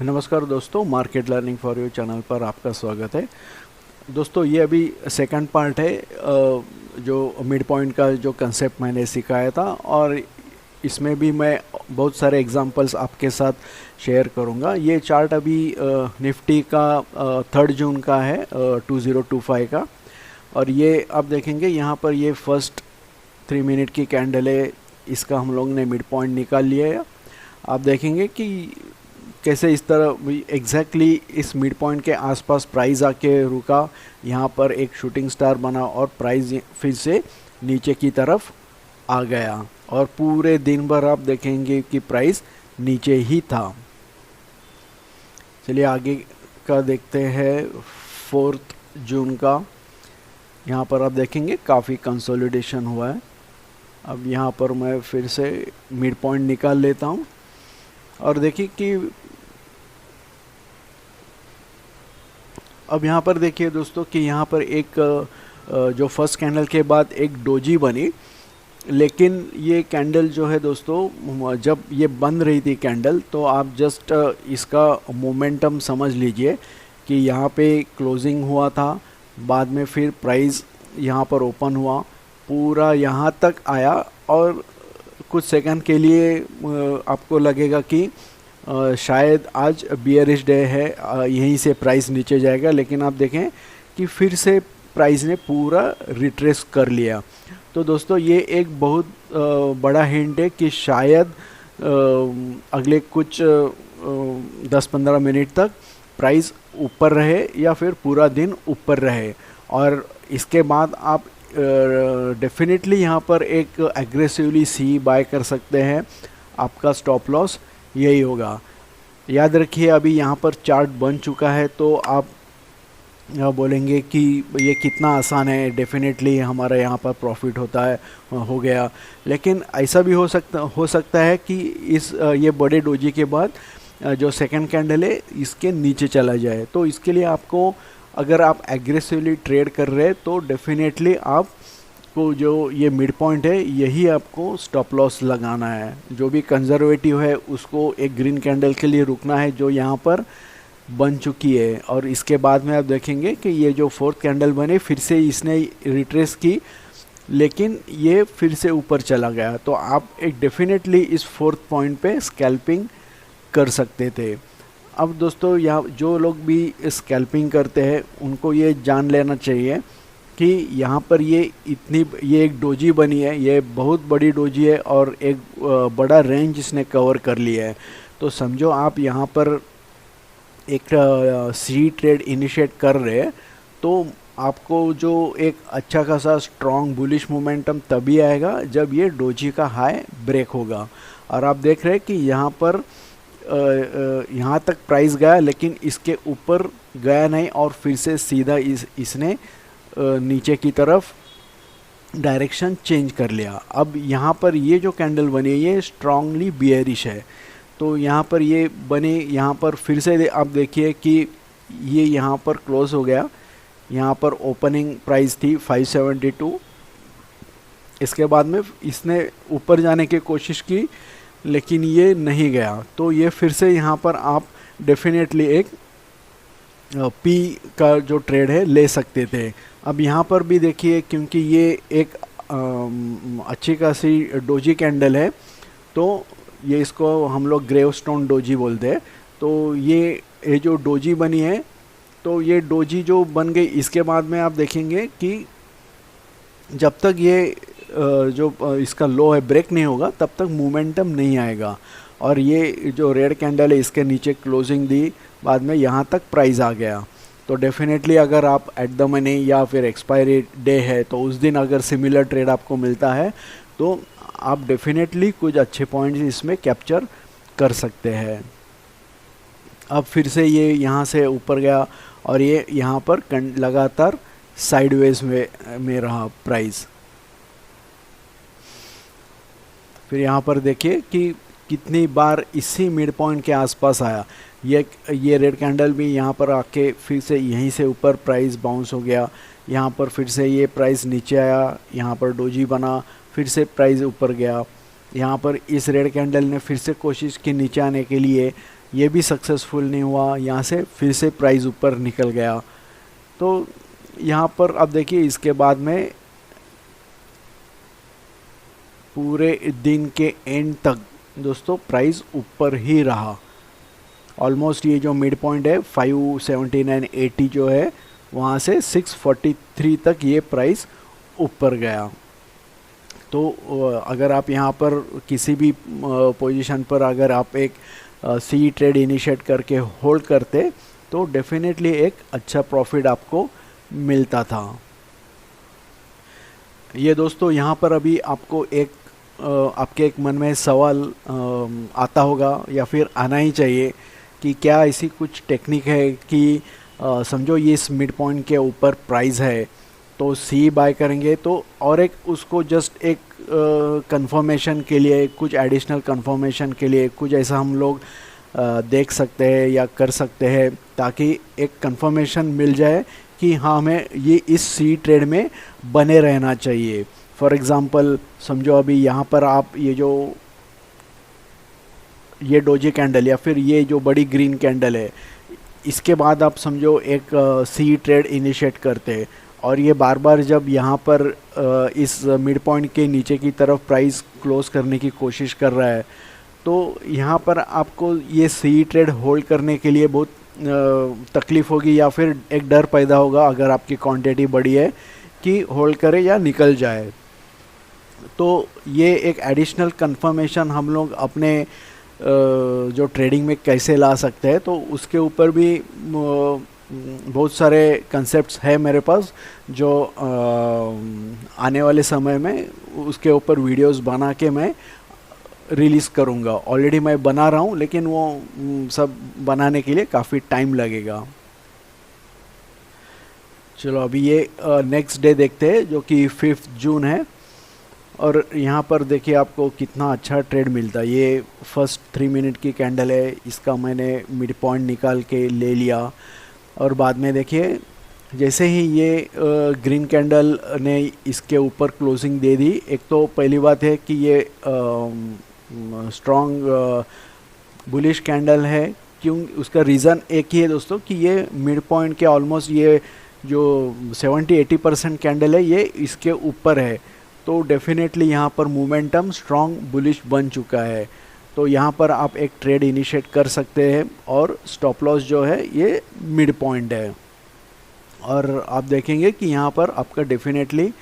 नमस्कार दोस्तों, market learning for you channel पर आपका स्वागत है। दोस्तों ये अभी सेकंड पार्ट है जो मिड पॉइंट का जो कंसेप्ट मैंने सिखाया था, और इसमें भी मैं बहुत सारे एग्जांपल्स आपके साथ शेयर करूंगा। ये चार्ट अभी निफ्टी का 3 जून का है, 2025 का। और ये आप देखेंगे यहाँ पर ये फर्स्ट 3 मिनट की कैंडल है, इसका हम लोग ने मिड पॉइंट निकाल लिया है। आप देखेंगे कि कैसे इस तरह एग्जैक्टली इस मिड पॉइंट के आसपास प्राइस आके रुका, यहाँ पर एक शूटिंग स्टार बना और प्राइस फिर से नीचे की तरफ आ गया, और पूरे दिन भर आप देखेंगे कि प्राइस नीचे ही था। चलिए आगे का देखते हैं। 4 जून का यहाँ पर आप देखेंगे काफ़ी कंसोलिडेशन हुआ है। अब यहाँ पर मैं फिर से मिड पॉइंट निकाल लेता हूँ और देखिए कि अब यहाँ पर देखिए दोस्तों कि यहाँ पर एक जो फर्स्ट कैंडल के बाद एक डोजी बनी, लेकिन ये कैंडल जो है दोस्तों, जब ये बंद रही थी कैंडल, तो आप जस्ट इसका मोमेंटम समझ लीजिए कि यहाँ पे क्लोजिंग हुआ था, बाद में फिर प्राइस यहाँ पर ओपन हुआ, पूरा यहाँ तक आया, और कुछ सेकंड के लिए आपको लगेगा कि शायद आज बियरिश डे है, यहीं से प्राइस नीचे जाएगा, लेकिन आप देखें कि फिर से प्राइस ने पूरा रिट्रेस कर लिया। तो दोस्तों ये एक बहुत बड़ा हिंट है कि शायद अगले कुछ 10-15 मिनट तक प्राइस ऊपर रहे या फिर पूरा दिन ऊपर रहे, और इसके बाद आप डेफिनेटली यहाँ पर एक एग्रेसिवली सी बाय कर सकते हैं। आपका स्टॉप लॉस यही होगा। याद रखिए अभी यहाँ पर चार्ट बन चुका है, तो आप बोलेंगे कि ये कितना आसान है, डेफिनेटली हमारा यहाँ पर प्रॉफिट होता है, हो गया। लेकिन ऐसा भी हो सकता है कि ये बड़े डोजी के बाद जो सेकंड कैंडल है इसके नीचे चला जाए। तो इसके लिए आपको, अगर आप एग्रेसिवली ट्रेड कर रहे हैं, तो डेफिनेटली आपको जो ये मिड पॉइंट है यही आपको स्टॉप लॉस लगाना है। जो भी कंजर्वेटिव है उसको एक ग्रीन कैंडल के लिए रुकना है जो यहाँ पर बन चुकी है, और इसके बाद में आप देखेंगे कि ये जो फोर्थ कैंडल बने फिर से इसने रिट्रेस की, लेकिन ये फिर से ऊपर चला गया। तो आप एक डेफिनेटली इस फोर्थ पॉइंट पे स्कैल्पिंग कर सकते थे। अब दोस्तों यहाँ जो लोग भी स्कैल्पिंग करते हैं उनको ये जान लेना चाहिए कि यहाँ पर ये एक डोजी बनी है, ये बहुत बड़ी डोजी है, और एक बड़ा रेंज इसने कवर कर लिया है। तो समझो आप यहाँ पर एक सी ट्रेड इनिशिएट कर रहे हैं, तो आपको जो एक अच्छा खासा स्ट्रॉन्ग बुलिश मोमेंटम तभी आएगा जब ये डोजी का हाई ब्रेक होगा। और आप देख रहे हैं कि यहाँ पर यहाँ तक प्राइस गया, लेकिन इसके ऊपर गया नहीं, और फिर से सीधा इसने नीचे की तरफ डायरेक्शन चेंज कर लिया। अब यहाँ पर ये जो कैंडल बनी है ये स्ट्रांगली बियरिश है, तो यहाँ पर ये बने, यहाँ पर फिर से आप देखिए कि ये यहाँ पर क्लोज हो गया। यहाँ पर ओपनिंग प्राइस थी 572, इसके बाद में इसने ऊपर जाने की कोशिश की, लेकिन ये नहीं गया। तो ये फिर से यहाँ पर आप डेफिनेटली एक पी का जो ट्रेड है ले सकते थे। अब यहाँ पर भी देखिए, क्योंकि ये एक अच्छी खासी डोजी कैंडल है, तो ये इसको हम लोग ग्रेवस्टोन डोजी बोलते हैं। तो ये जो डोजी बनी है, तो ये डोजी जो बन गई, इसके बाद में आप देखेंगे कि जब तक ये जो इसका लो है ब्रेक नहीं होगा तब तक मोमेंटम नहीं आएगा। और ये जो रेड कैंडल है इसके नीचे क्लोजिंग दी, बाद में यहाँ तक प्राइस आ गया। तो डेफिनेटली अगर आप एट द मनी या फिर एक्सपायरी डे है, तो उस दिन अगर सिमिलर ट्रेड आपको मिलता है, तो आप डेफिनेटली कुछ अच्छे पॉइंट्स इसमें कैप्चर कर सकते हैं। अब फिर से ये यहाँ से ऊपर गया, और ये यहाँ पर लगातार साइडवेज में रहा प्राइस। फिर यहाँ पर देखिए कि कितनी बार इसी मिड पॉइंट के आसपास आया। ये रेड कैंडल भी यहाँ पर आके फिर से यहीं से ऊपर प्राइस बाउंस हो गया, यहाँ पर फिर से ये प्राइस नीचे आया, यहाँ पर डोजी बना, फिर से प्राइस ऊपर गया। यहाँ पर इस रेड कैंडल ने फिर से कोशिश की नीचे आने के लिए, ये भी सक्सेसफुल नहीं हुआ, यहाँ से फिर से प्राइस ऊपर निकल गया। तो यहाँ पर अब देखिए इसके बाद में पूरे दिन के एंड तक दोस्तों प्राइस ऊपर ही रहा। ऑलमोस्ट ये जो मिड पॉइंट है 579.80 जो है, वहाँ से 643 तक ये प्राइस ऊपर गया। तो अगर आप यहाँ पर किसी भी पोजीशन पर अगर आप एक सी ट्रेड इनिशिएट करके होल्ड करते तो डेफिनेटली एक अच्छा प्रॉफिट आपको मिलता था। ये दोस्तों यहाँ पर अभी आपको एक आपके एक मन में सवाल आता होगा या फिर आना ही चाहिए कि क्या ऐसी कुछ टेक्निक है कि समझो ये इस मिड पॉइंट के ऊपर प्राइस है तो सी बाय करेंगे, तो और एक उसको जस्ट एक कंफर्मेशन के लिए, कुछ एडिशनल कंफर्मेशन के लिए कुछ ऐसा हम लोग देख सकते हैं या कर सकते हैं ताकि एक कंफर्मेशन मिल जाए कि हाँ हमें ये इस सी ट्रेड में बने रहना चाहिए। फॉर एग्ज़ाम्पल समझो अभी यहाँ पर आप ये डोजी कैंडल या फिर ये जो बड़ी ग्रीन कैंडल है, इसके बाद आप समझो एक सी ट्रेड इनिशिएट करते और ये बार बार जब यहाँ पर इस मिड पॉइंट के नीचे की तरफ प्राइस क्लोज करने की कोशिश कर रहा है, तो यहाँ पर आपको ये सी ट्रेड होल्ड करने के लिए बहुत तकलीफ़ होगी या फिर एक डर पैदा होगा अगर आपकी क्वांटिटी बड़ी है कि होल्ड करे या निकल जाए। तो ये एक एडिशनल कंफर्मेशन हम लोग अपने जो ट्रेडिंग में कैसे ला सकते हैं, तो उसके ऊपर भी बहुत सारे कंसेप्ट्स है मेरे पास जो आने वाले समय में उसके ऊपर वीडियोस बना के मैं रिलीज़ करूँगा। ऑलरेडी मैं बना रहा हूँ लेकिन वो सब बनाने के लिए काफ़ी टाइम लगेगा। चलो अभी ये नेक्स्ट डे देखते हैं जो कि 5 जून है और यहाँ पर देखिए आपको कितना अच्छा ट्रेड मिलता है। ये फर्स्ट 3 मिनट की कैंडल है, इसका मैंने मिड पॉइंट निकाल के ले लिया और बाद में देखिए जैसे ही ये ग्रीन कैंडल ने इसके ऊपर क्लोजिंग दे दी, एक तो पहली बात है कि ये स्ट्रॉन्ग बुलिश कैंडल है। क्यों? उसका रीज़न एक ही है दोस्तों कि ये मिड पॉइंट के ऑलमोस्ट ये जो 70-80% कैंडल है ये इसके ऊपर है, तो डेफिनेटली यहाँ पर मोमेंटम स्ट्रॉन्ग बुलिश बन चुका है। तो यहाँ पर आप एक ट्रेड इनिशिएट कर सकते हैं और स्टॉप लॉस जो है ये मिड पॉइंट है और आप देखेंगे कि यहाँ पर आपका डेफिनेटली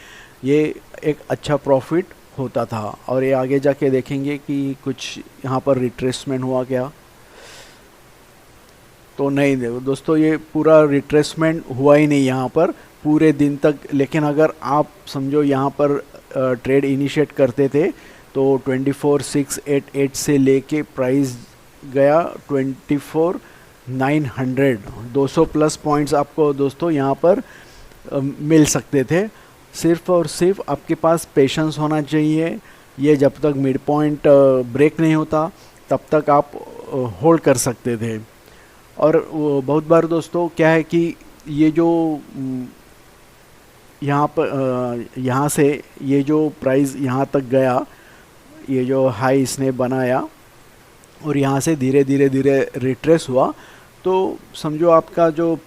ये एक अच्छा प्रॉफिट होता था। और ये आगे जाके देखेंगे कि कुछ यहाँ पर रिट्रेसमेंट हुआ क्या, तो नहीं दोस्तों ये पूरा रिट्रेसमेंट हुआ ही नहीं यहाँ पर पूरे दिन तक। लेकिन अगर आप समझो यहाँ पर ट्रेड इनिशिएट करते थे तो 24,688 से लेके प्राइस गया 24,900, 200 प्लस पॉइंट्स आपको दोस्तों यहाँ पर मिल सकते थे। सिर्फ और सिर्फ आपके पास पेशेंस होना चाहिए। ये जब तक मिड पॉइंट ब्रेक नहीं होता तब तक आप होल्ड कर सकते थे। और बहुत बार दोस्तों क्या है कि ये जो यहाँ पर यहाँ से ये जो प्राइस यहाँ तक गया, ये जो हाई इसने बनाया और यहाँ से धीरे धीरे रिट्रेस हुआ, तो समझो आपका जो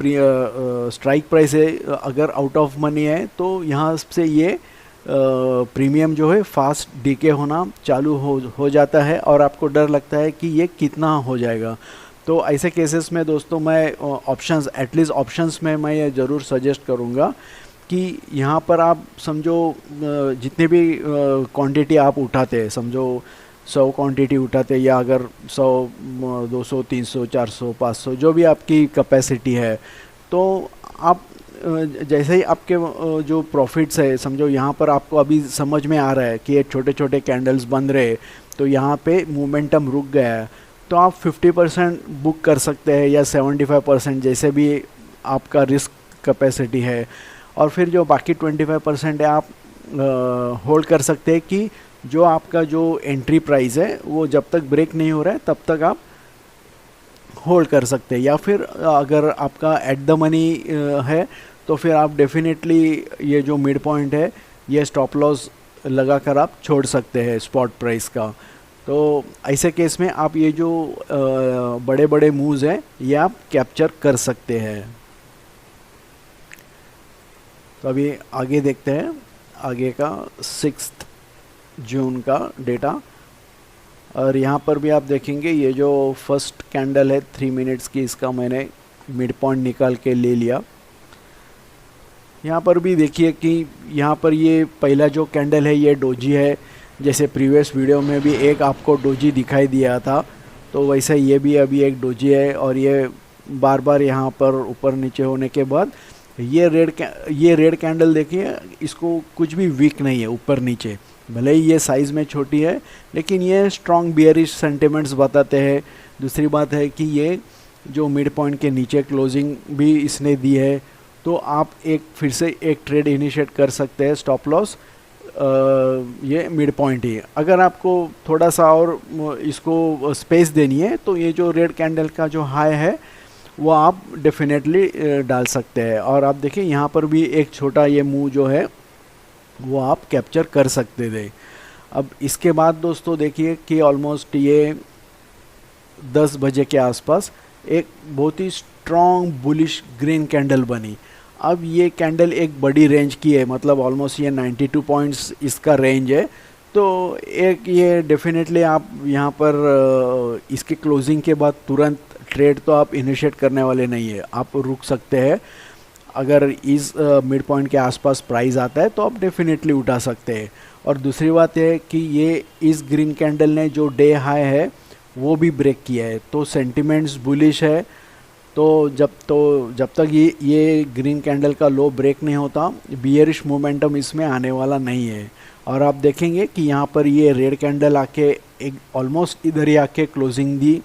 स्ट्राइक प्राइस है अगर आउट ऑफ मनी है तो यहाँ से ये प्रीमियम जो है फास्ट डीके होना चालू हो जाता है और आपको डर लगता है कि ये कितना हो जाएगा। तो ऐसे केसेस में दोस्तों मैं ऑप्शंस, एटलीस्ट ऑप्शंस में मैं ये ज़रूर सजेस्ट करूँगा कि यहाँ पर आप समझो जितने भी क्वांटिटी आप उठाते हैं, समझो 100 क्वांटिटी उठाते या अगर 100, 200, 300, 400, 500 जो भी आपकी कैपेसिटी है, तो आप जैसे ही आपके जो प्रॉफिट्स है समझो यहाँ पर आपको अभी समझ में आ रहा है कि ये छोटे छोटे कैंडल्स बन रहे, तो यहाँ पे मोमेंटम रुक गया है, तो आप 50% बुक कर सकते हैं या 75% जैसे भी आपका रिस्क कैपेसिटी है। और फिर जो बाकी 25% है आप होल्ड कर सकते हैं कि जो आपका जो एंट्री प्राइस है वो जब तक ब्रेक नहीं हो रहा है तब तक आप होल्ड कर सकते हैं। या फिर अगर आपका एट द मनी है तो फिर आप डेफिनेटली ये जो मिड पॉइंट है ये स्टॉप लॉस लगा कर आप छोड़ सकते हैं स्पॉट प्राइस का। तो ऐसे केस में आप ये जो बड़े बड़े मूव्स हैं ये आप कैप्चर कर सकते हैं। तो अभी आगे देखते हैं आगे का 6 जून का डेटा। और यहाँ पर भी आप देखेंगे ये जो फर्स्ट कैंडल है 3 मिनट्स की, इसका मैंने मिड पॉइंट निकाल के ले लिया। यहाँ पर भी देखिए कि यहाँ पर ये पहला जो कैंडल है ये डोजी है, जैसे प्रीवियस वीडियो में भी एक आपको डोजी दिखाई दिया था, तो वैसे ये भी अभी एक डोजी है। और ये बार बार यहाँ पर ऊपर नीचे होने के बाद ये रेड कैंडल देखिए, इसको कुछ भी वीक नहीं है ऊपर नीचे, भले ही ये साइज़ में छोटी है लेकिन ये स्ट्रॉन्ग बियरिश सेंटिमेंट्स बताते हैं। दूसरी बात है कि ये जो मिड पॉइंट के नीचे क्लोजिंग भी इसने दी है, तो आप फिर से एक ट्रेड इनिशिएट कर सकते हैं स्टॉप लॉस ये मिड पॉइंट ही। अगर आपको थोड़ा सा और इसको स्पेस देनी है तो ये जो रेड कैंडल का जो हाई है वो आप डेफिनेटली डाल सकते हैं। और आप देखिए यहाँ पर भी एक छोटा ये मूव जो है वो आप कैप्चर कर सकते थे। अब इसके बाद दोस्तों देखिए कि ऑलमोस्ट ये 10 बजे के आसपास एक बहुत ही स्ट्रॉन्ग बुलिश ग्रीन कैंडल बनी। अब ये कैंडल एक बड़ी रेंज की है, मतलब ऑलमोस्ट ये 92 पॉइंट्स इसका रेंज है। तो एक ये डेफिनेटली आप यहाँ पर इसके क्लोजिंग के बाद तुरंत ट्रेड तो आप इनिशिएट करने वाले नहीं है, आप रुक सकते हैं। अगर इस मिड पॉइंट के आसपास प्राइस आता है तो आप डेफिनेटली उठा सकते हैं। और दूसरी बात है कि ये इस ग्रीन कैंडल ने जो डे हाई है वो भी ब्रेक किया है, तो सेंटिमेंट्स बुलिश है। तो जब तक ये ग्रीन कैंडल का लो ब्रेक नहीं होता, बियरिश मोमेंटम इसमें आने वाला नहीं है। और आप देखेंगे कि यहाँ पर ये रेड कैंडल आके एक ऑलमोस्ट इधर ही आके क्लोजिंग दी।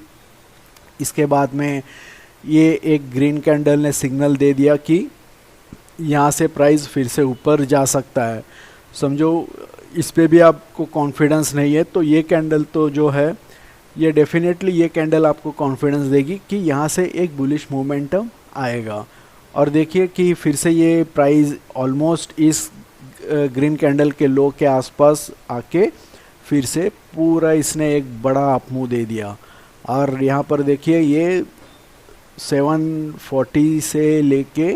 इसके बाद में ये एक ग्रीन कैंडल ने सिग्नल दे दिया कि यहाँ से प्राइस फिर से ऊपर जा सकता है। समझो इस पे भी आपको कॉन्फिडेंस नहीं है तो ये कैंडल तो जो है ये डेफिनेटली ये कैंडल आपको कॉन्फिडेंस देगी कि यहाँ से एक बुलिश मोमेंटम आएगा। और देखिए कि फिर से ये प्राइस ऑलमोस्ट इस ग्रीन कैंडल के लो के आसपास आके फिर से पूरा इसने एक बड़ा अप मूव दे दिया। और यहाँ पर देखिए ये 740 से लेके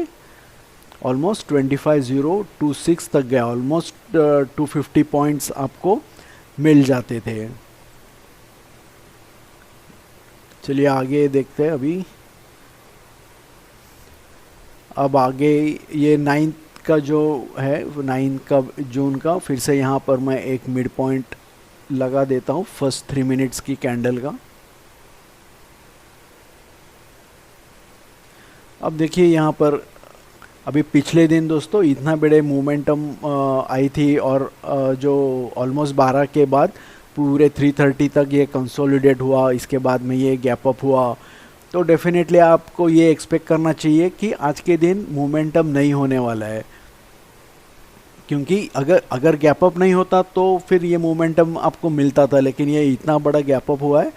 ऑलमोस्ट 25026 तक गया, ऑलमोस्ट 250 पॉइंट्स आपको मिल जाते थे। चलिए आगे देखते हैं अभी। अब आगे ये 9 का जो है 9 का जून का फिर से यहाँ पर मैं एक मिड पॉइंट लगा देता हूँ फर्स्ट 3 मिनट्स की कैंडल का। अब देखिए यहाँ पर अभी पिछले दिन दोस्तों इतना बड़े मोमेंटम आई थी और जो ऑलमोस्ट 12 के बाद पूरे 330 तक ये कंसोलिडेट हुआ, इसके बाद में ये गैप अप हुआ। तो डेफिनेटली आपको ये एक्सपेक्ट करना चाहिए कि आज के दिन मोमेंटम नहीं होने वाला है, क्योंकि अगर गैप अप नहीं होता तो फिर ये मोमेंटम आपको मिलता था, लेकिन ये इतना बड़ा गैप अप हुआ है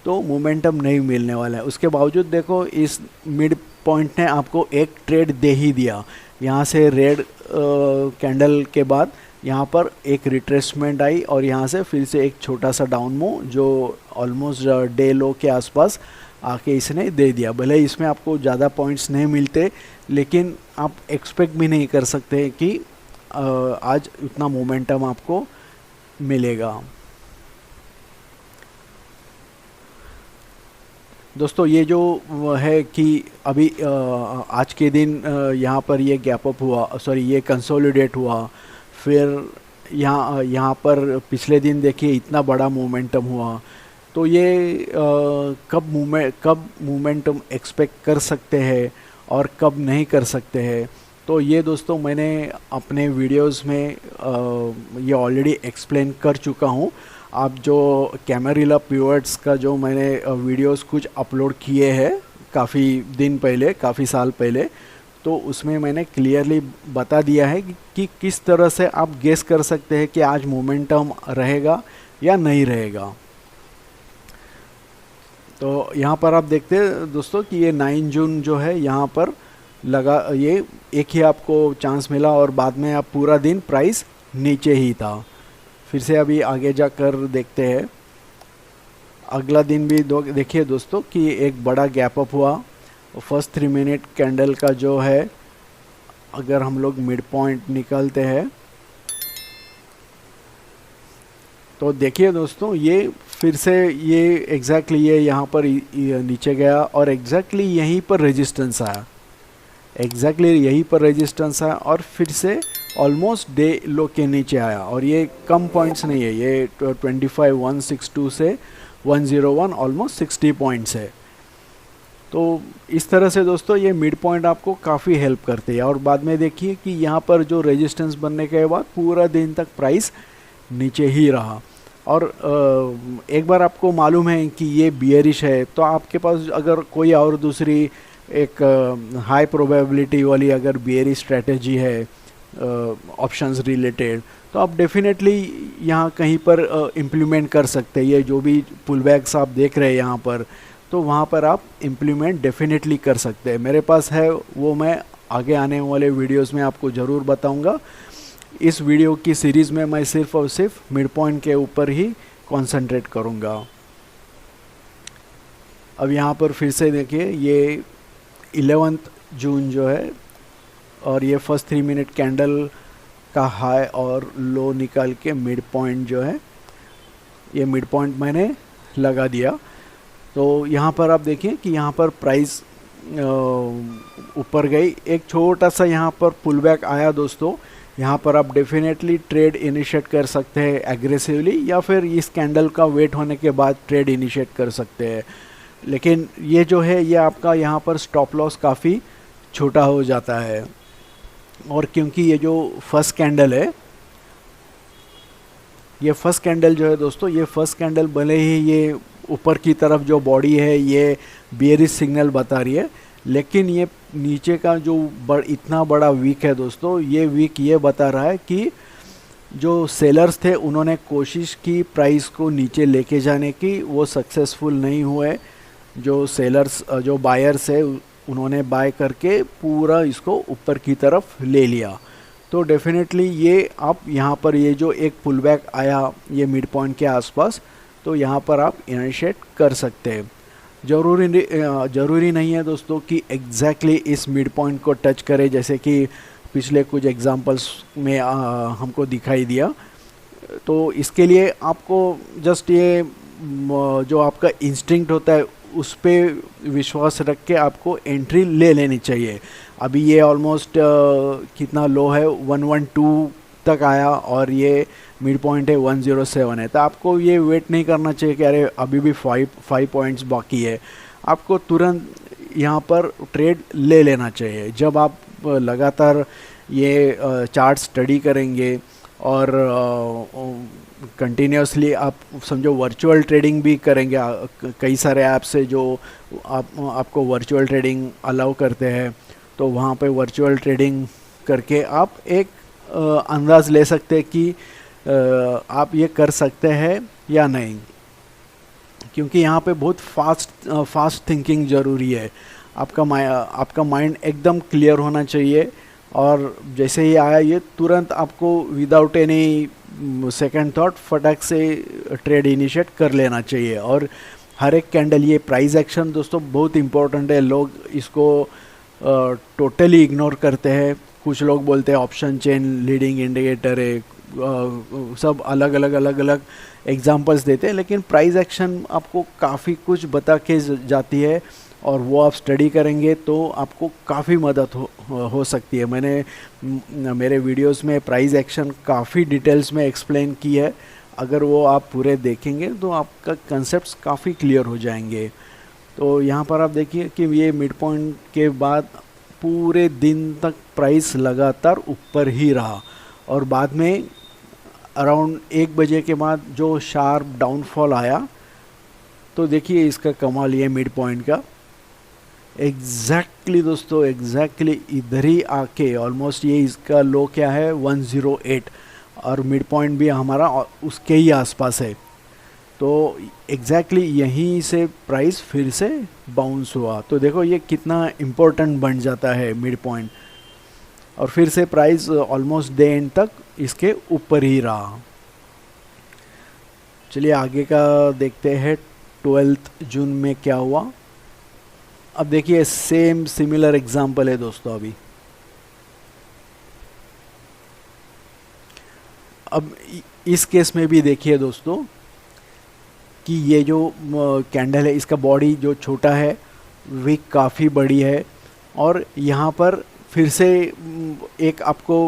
तो मोमेंटम नहीं मिलने वाला है। उसके बावजूद देखो इस मिड पॉइंट ने आपको एक ट्रेड दे ही दिया। यहाँ से रेड कैंडल के बाद यहाँ पर एक रिट्रेसमेंट आई और यहाँ से फिर से एक छोटा सा डाउन मूव जो ऑलमोस्ट डे लो के आसपास आके इसने दे दिया। भले इसमें आपको ज़्यादा पॉइंट्स नहीं मिलते, लेकिन आप एक्सपेक्ट भी नहीं कर सकते कि आज उतना मोमेंटम आपको मिलेगा। दोस्तों ये जो है कि अभी आज के दिन यहाँ पर ये गैप अप हुआ, सॉरी ये कंसोलिडेट हुआ, फिर यहाँ पर पिछले दिन देखिए इतना बड़ा मोमेंटम हुआ। तो ये कब मोमेंटम एक्सपेक्ट कर सकते हैं और कब नहीं कर सकते हैं, तो ये दोस्तों मैंने अपने वीडियोस में ये ऑलरेडी एक्सप्लेन कर चुका हूँ। आप जो कैमरिला पिवट्स का जो मैंने वीडियोस कुछ अपलोड किए हैं काफ़ी दिन पहले, काफ़ी साल पहले, तो उसमें मैंने क्लियरली बता दिया है कि किस तरह से आप गेस कर सकते हैं कि आज मोमेंटम रहेगा या नहीं रहेगा। तो यहाँ पर आप देखते हैं दोस्तों कि ये 9 जून जो है यहाँ पर लगा, ये एक ही आपको चांस मिला और बाद में आप पूरा दिन प्राइस नीचे ही था। फिर से अभी आगे जाकर देखते हैं अगला दिन भी देखिए दोस्तों कि एक बड़ा गैप अप हुआ। फर्स्ट 3 मिनट कैंडल का जो है, अगर हम लोग मिड पॉइंट निकालते हैं तो देखिए दोस्तों, ये फिर से ये एग्जैक्टली ये यहाँ पर नीचे गया और एग्जैक्टली यहीं पर रेजिस्टेंस आया, एग्जैक्टली यहीं पर रेजिस्टेंस आया और फिर से ऑलमोस्ट डे लो के नीचे आया। और ये कम पॉइंट्स नहीं है, ये 25,162 से 101 ऑलमोस्ट 60 पॉइंट्स है। तो इस तरह से दोस्तों ये मिड पॉइंट आपको काफ़ी हेल्प करते हैं। और बाद में देखिए कि यहाँ पर जो रेजिस्टेंस बनने के बाद पूरा दिन तक प्राइस नीचे ही रहा। और एक बार आपको मालूम है कि ये बियरिश है, तो आपके पास अगर कोई और दूसरी एक हाई प्रोबेबिलिटी वाली अगर बियरिश स्ट्रेटेजी है ऑप्शंस रिलेटेड, तो आप डेफिनेटली यहाँ कहीं पर इम्प्लीमेंट कर सकते हैं। ये जो भी पुलबैक्स आप देख रहे हैं यहाँ पर, तो वहाँ पर आप इम्प्लीमेंट डेफिनेटली कर सकते हैं। मेरे पास है, वो मैं आगे आने वाले वीडियोस में आपको ज़रूर बताऊँगा। इस वीडियो की सीरीज़ में मैं सिर्फ और सिर्फ मिड पॉइंट के ऊपर ही कंसंट्रेट करूँगा। अब यहाँ पर फिर से देखिए ये 11 जून जो है, और ये फर्स्ट 3 मिनट कैंडल का हाई और लो निकाल के मिड पॉइंट जो है, ये मिड पॉइंट मैंने लगा दिया। तो यहाँ पर आप देखिए कि यहाँ पर प्राइस ऊपर गई, एक छोटा सा यहाँ पर पुल बैक आया दोस्तों। यहाँ पर आप डेफिनेटली ट्रेड इनिशिएट कर सकते हैं एग्रेसिवली, या फिर इस कैंडल का वेट होने के बाद ट्रेड इनिशिएट कर सकते हैं। लेकिन ये जो है, ये आपका यहाँ पर स्टॉप लॉस काफ़ी छोटा हो जाता है। और क्योंकि ये जो फर्स्ट कैंडल है, ये फर्स्ट कैंडल जो है दोस्तों, ये फर्स्ट कैंडल भले ही ये ऊपर की तरफ जो बॉडी है ये बेयरिश सिग्नल बता रही है, लेकिन ये नीचे का जो इतना बड़ा वीक है दोस्तों, ये वीक ये बता रहा है कि जो सेलर्स थे उन्होंने कोशिश की प्राइस को नीचे लेके जाने की, वो सक्सेसफुल नहीं हुए। जो सेलर्स, जो बायर्स है, उन्होंने बाय करके पूरा इसको ऊपर की तरफ ले लिया। तो डेफिनेटली ये आप यहाँ पर ये जो एक पुल बैक आया ये मिड पॉइंट के आसपास, तो यहाँ पर आप इनिशिएट कर सकते हैं। ज़रूरी नहीं है दोस्तों कि एग्जैक्टली इस मिड पॉइंट को टच करे, जैसे कि पिछले कुछ एग्जांपल्स में हमको दिखाई दिया। तो इसके लिए आपको जस्ट ये जो आपका इंस्टिंक्ट होता है उस पर विश्वास रख के आपको एंट्री ले लेनी चाहिए। अभी ये ऑलमोस्ट कितना लो है, 112 तक आया और ये मिड पॉइंट है 107 है। तो आपको ये वेट नहीं करना चाहिए कि अरे अभी भी 5 पॉइंट्स बाकी है। आपको तुरंत यहाँ पर ट्रेड ले लेना चाहिए। जब आप लगातार ये चार्ट स्टडी करेंगे और कंटिन्यूसली आप समझो वर्चुअल ट्रेडिंग भी करेंगे, कई सारे ऐप्स से जो आपको वर्चुअल ट्रेडिंग अलाउ करते हैं, तो वहाँ पे वर्चुअल ट्रेडिंग करके आप एक अंदाज़ ले सकते हैं कि आप ये कर सकते हैं या नहीं। क्योंकि यहाँ पे बहुत फास्ट थिंकिंग ज़रूरी है। आपका माइंड एकदम क्लियर होना चाहिए, और जैसे ही आया ये तुरंत आपको विदाउट एनी सेकंड थॉट फटाक से ट्रेड इनिशिएट कर लेना चाहिए। और हर एक कैंडल, ये प्राइस एक्शन दोस्तों बहुत इम्पोर्टेंट है। लोग इसको टोटली इग्नोर करते हैं। कुछ लोग बोलते हैं ऑप्शन चेन लीडिंग इंडिकेटर है, सब अलग अलग एग्जांपल्स देते हैं, लेकिन प्राइस एक्शन आपको काफ़ी कुछ बता के जाती है, और वो आप स्टडी करेंगे तो आपको काफ़ी मदद हो सकती है। मैंने मेरे वीडियोस में प्राइस एक्शन काफ़ी डिटेल्स में एक्सप्लेन की है। अगर वो आप पूरे देखेंगे तो आपका कंसेप्ट्स काफ़ी क्लियर हो जाएंगे। तो यहाँ पर आप देखिए कि ये मिड पॉइंट के बाद पूरे दिन तक प्राइस लगातार ऊपर ही रहा, और बाद में अराउंड 1 बजे के बाद जो शार्प डाउनफॉल आया, तो देखिए इसका कमाल ये मिड पॉइंट का एग्जैक्टली दोस्तों, एग्जैक्टली इधर ही आके ऑलमोस्ट ये इसका लो क्या है 108, और मिड पॉइंट भी हमारा उसके ही आसपास है। तो एग्जैक्टली यहीं से प्राइस फिर से बाउंस हुआ। तो देखो ये कितना इम्पोर्टेंट बन जाता है मिड पॉइंट, और फिर से प्राइस ऑलमोस्ट डे एंड तक इसके ऊपर ही रहा। चलिए आगे का देखते हैं 12 जून में क्या हुआ। अब देखिए सेम सिमिलर एग्जांपल है दोस्तों। अभी अब इस केस में भी देखिए दोस्तों कि ये जो कैंडल है इसका बॉडी जो छोटा है विक काफ़ी बड़ी है, और यहाँ पर फिर से एक आपको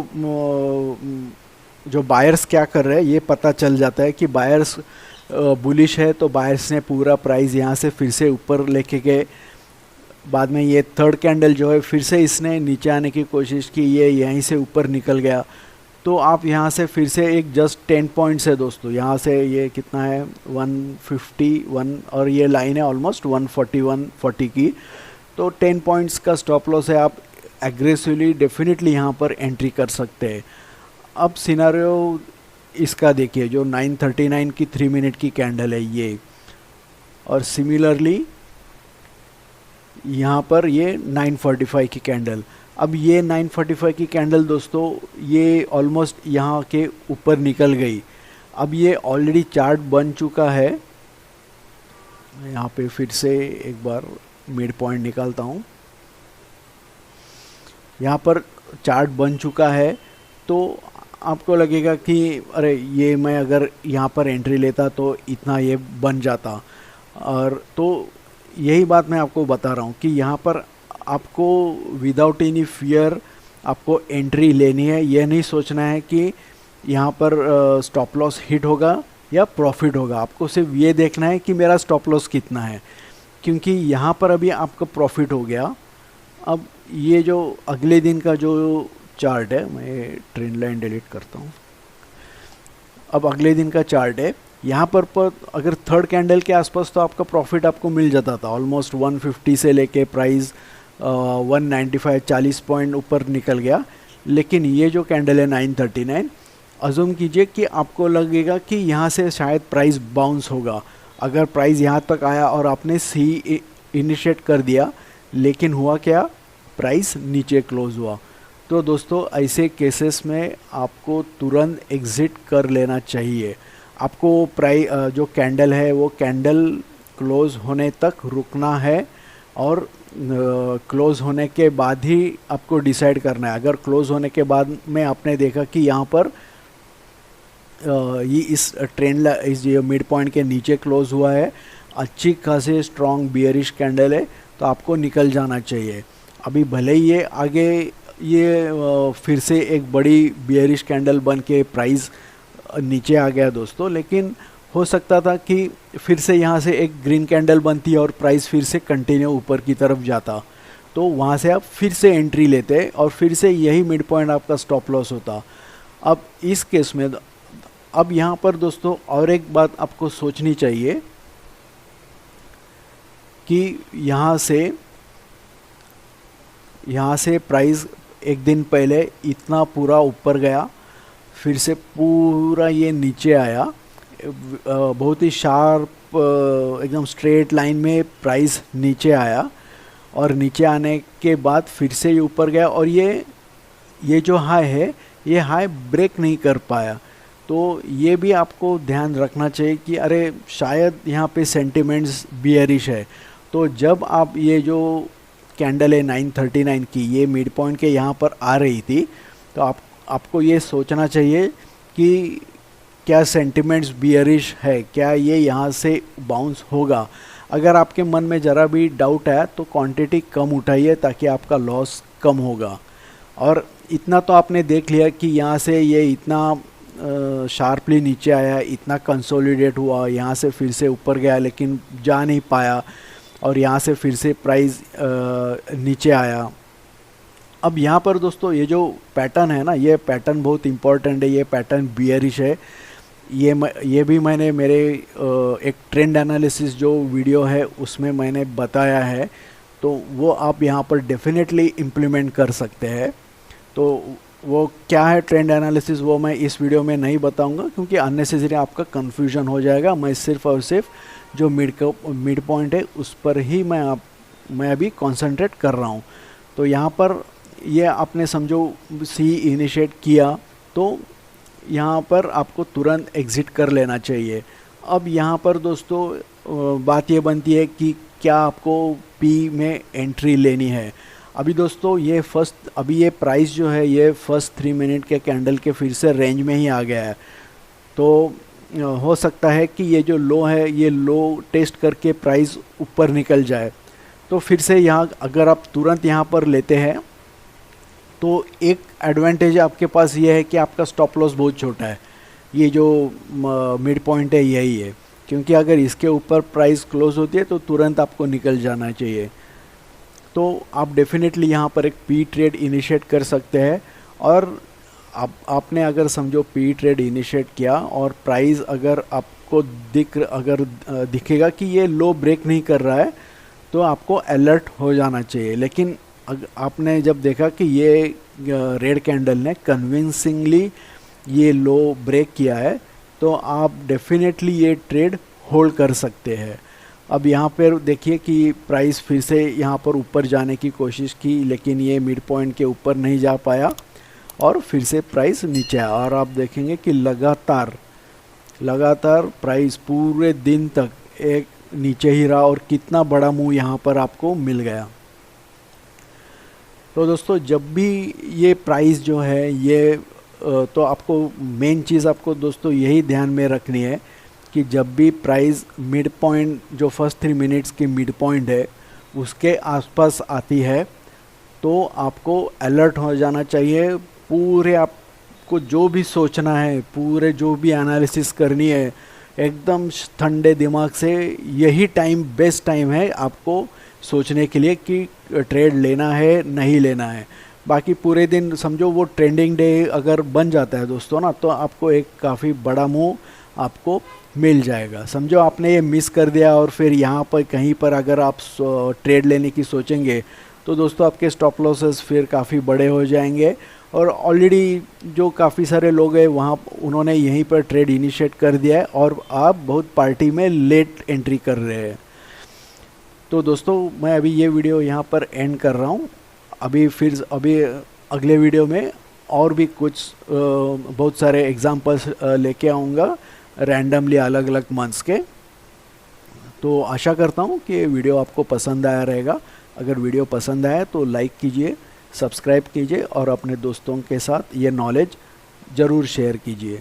जो बायर्स क्या कर रहे हैं ये पता चल जाता है कि बायर्स बुलिश है, तो बायर्स ने पूरा प्राइस यहाँ से फिर से ऊपर लेके गए। बाद में ये थर्ड कैंडल जो है फिर से इसने नीचे आने की कोशिश की, ये यहीं से ऊपर निकल गया। तो आप यहाँ से फिर से एक जस्ट 10 पॉइंट्स है दोस्तों, यहाँ से ये कितना है 151 और ये लाइन है ऑलमोस्ट 141-40 की, तो 10 पॉइंट्स का स्टॉप लॉस है। आप एग्रेसिवली डेफिनेटली यहाँ पर एंट्री कर सकते हैं। अब सिनारियो इसका देखिए जो 939 की 3 मिनट की कैंडल है ये, और सिमिलरली यहाँ पर ये 945 की कैंडल। अब ये 945 की कैंडल दोस्तों ये ऑलमोस्ट यहाँ के ऊपर निकल गई। अब ये ऑलरेडी चार्ट बन चुका है। यहाँ पे फिर से एक बार मिड पॉइंट निकालता हूँ। यहाँ पर चार्ट बन चुका है, तो आपको लगेगा कि अरे ये मैं अगर यहाँ पर एंट्री लेता तो इतना ये बन जाता, और तो यही बात मैं आपको बता रहा हूँ कि यहाँ पर आपको विदाउट एनी फियर आपको एंट्री लेनी है। यह नहीं सोचना है कि यहाँ पर स्टॉप लॉस हिट होगा या प्रॉफिट होगा। आपको सिर्फ ये देखना है कि मेरा स्टॉप लॉस कितना है, क्योंकि यहाँ पर अभी आपका प्रॉफिट हो गया। अब ये जो अगले दिन का जो चार्ट है, मैं ट्रेंड लाइन डिलीट करता हूँ। अब अगले दिन का चार्ट है, यहाँ पर अगर थर्ड कैंडल के आसपास तो आपका प्रॉफिट आपको मिल जाता था ऑलमोस्ट 150 से लेके प्राइस 195 40 पॉइंट ऊपर निकल गया। लेकिन ये जो कैंडल है 939, अज्यूम कीजिए कि आपको लगेगा कि यहाँ से शायद प्राइस बाउंस होगा। अगर प्राइस यहाँ तक आया और आपने सी इनिशिएट कर दिया, लेकिन हुआ क्या, प्राइस नीचे क्लोज हुआ। तो दोस्तों ऐसे केसेस में आपको तुरंत एग्ज़िट कर लेना चाहिए। आपको जो कैंडल है वो कैंडल क्लोज होने तक रुकना है, और क्लोज होने के बाद ही आपको डिसाइड करना है। अगर क्लोज होने के बाद में आपने देखा कि यहाँ पर ये इस ट्रेंड इस ये मिड पॉइंट के नीचे क्लोज हुआ है, अच्छी खासी स्ट्रॉन्ग बियरिश कैंडल है, तो आपको निकल जाना चाहिए। अभी भले ही ये आगे ये फिर से एक बड़ी बियरिश कैंडल बन के प्राइस नीचे आ गया दोस्तों, लेकिन हो सकता था कि फिर से यहाँ से एक ग्रीन कैंडल बनती और प्राइस फिर से कंटिन्यू ऊपर की तरफ जाता, तो वहाँ से आप फिर से एंट्री लेते और फिर से यही मिड पॉइंट आपका स्टॉप लॉस होता। अब इस केस में अब यहाँ पर दोस्तों और एक बात आपको सोचनी चाहिए कि यहाँ से प्राइस एक दिन पहले इतना पूरा ऊपर गया, फिर से पूरा ये नीचे आया, बहुत ही शार्प एकदम स्ट्रेट लाइन में प्राइस नीचे आया, और नीचे आने के बाद फिर से ये ऊपर गया, और ये जो हाई है ये हाई ब्रेक नहीं कर पाया। तो ये भी आपको ध्यान रखना चाहिए कि अरे शायद यहाँ पे सेंटिमेंट्स बियरिश है। तो जब आप ये जो कैंडल है 939 की ये मिड पॉइंट के यहाँ पर आ रही थी, तो आपको ये सोचना चाहिए कि क्या सेंटिमेंट्स बियरिश है, क्या ये यहाँ से बाउंस होगा। अगर आपके मन में ज़रा भी डाउट है तो क्वांटिटी कम उठाइए ताकि आपका लॉस कम होगा। और इतना तो आपने देख लिया कि यहाँ से ये इतना शार्पली नीचे आया, इतना कंसोलिडेट हुआ, यहाँ से फिर से ऊपर गया लेकिन जा नहीं पाया, और यहाँ से फिर से प्राइस नीचे आया। अब यहाँ पर दोस्तों ये जो पैटर्न है ना, ये पैटर्न बहुत इम्पॉर्टेंट है। ये पैटर्न बियरिश है। ये भी मैंने मेरे एक ट्रेंड एनालिसिस जो वीडियो है उसमें मैंने बताया है, तो वो आप यहाँ पर डेफिनेटली इम्प्लीमेंट कर सकते हैं। तो वो क्या है ट्रेंड एनालिसिस वो मैं इस वीडियो में नहीं बताऊंगा, क्योंकि अननेसेसरी आपका कन्फ्यूजन हो जाएगा। मैं सिर्फ और सिर्फ जो मिड पॉइंट है उस पर ही मैं अभी कंसंट्रेट कर रहा हूँ। तो यहाँ पर ये आपने समझो सी इनिशिएट किया, तो यहाँ पर आपको तुरंत एग्ज़िट कर लेना चाहिए। अब यहाँ पर दोस्तों बात ये बनती है कि क्या आपको पी में एंट्री लेनी है। अभी दोस्तों अभी ये प्राइस जो है ये फर्स्ट 3 मिनट के कैंडल के फिर से रेंज में ही आ गया है। तो हो सकता है कि ये जो लो है ये लो टेस्ट करके प्राइस ऊपर निकल जाए। तो फिर से यहाँ अगर आप तुरंत यहाँ पर लेते हैं तो एक एडवांटेज आपके पास ये है कि आपका स्टॉप लॉस बहुत छोटा है। ये जो मिड पॉइंट है यही है, क्योंकि अगर इसके ऊपर प्राइस क्लोज होती है तो तुरंत आपको निकल जाना चाहिए। तो आप डेफिनेटली यहाँ पर एक पी ट्रेड इनिशिएट कर सकते हैं। और आपने अगर समझो पी ट्रेड इनिशिएट किया और प्राइस अगर आपको दिखेगा कि ये लो ब्रेक नहीं कर रहा है तो आपको अलर्ट हो जाना चाहिए। लेकिन आपने जब देखा कि ये रेड कैंडल ने कन्विंसिंगली ये लो ब्रेक किया है तो आप डेफिनेटली ये ट्रेड होल्ड कर सकते हैं। अब यहाँ पर देखिए कि प्राइस फिर से यहाँ पर ऊपर जाने की कोशिश की, लेकिन ये मिड पॉइंट के ऊपर नहीं जा पाया और फिर से प्राइस नीचे आया। और आप देखेंगे कि लगातार प्राइस पूरे दिन तक एक नीचे ही रहा और कितना बड़ा मूव यहाँ पर आपको मिल गया। तो दोस्तों जब भी ये प्राइस जो है ये तो आपको मेन चीज़ आपको दोस्तों यही ध्यान में रखनी है कि जब भी प्राइस मिड पॉइंट जो फर्स्ट 3 मिनट्स की मिड पॉइंट है उसके आसपास आती है तो आपको अलर्ट हो जाना चाहिए। पूरे आपको जो भी सोचना है, पूरे जो भी एनालिसिस करनी है, एकदम ठंडे दिमाग से यही टाइम बेस्ट टाइम है आपको सोचने के लिए कि ट्रेड लेना है नहीं लेना है। बाकी पूरे दिन समझो वो ट्रेंडिंग डे अगर बन जाता है दोस्तों ना तो आपको एक काफ़ी बड़ा मूव आपको मिल जाएगा। समझो आपने ये मिस कर दिया और फिर यहाँ पर कहीं पर अगर आप ट्रेड लेने की सोचेंगे तो दोस्तों आपके स्टॉप लॉसेस फिर काफ़ी बड़े हो जाएंगे। और ऑलरेडी जो काफ़ी सारे लोग हैं वहाँ उन्होंने यहीं पर ट्रेड इनिशिएट कर दिया है और आप बहुत पार्टी में लेट एंट्री कर रहे हैं। तो दोस्तों मैं अभी ये वीडियो यहाँ पर एंड कर रहा हूँ। अभी अगले वीडियो में और भी कुछ बहुत सारे एग्जांपल्स लेके आऊँगा रैंडमली अलग अलग मंथ्स के। तो आशा करता हूँ कि वीडियो आपको पसंद आया रहेगा। अगर वीडियो पसंद आया तो लाइक कीजिए, सब्सक्राइब कीजिए और अपने दोस्तों के साथ ये नॉलेज ज़रूर शेयर कीजिए।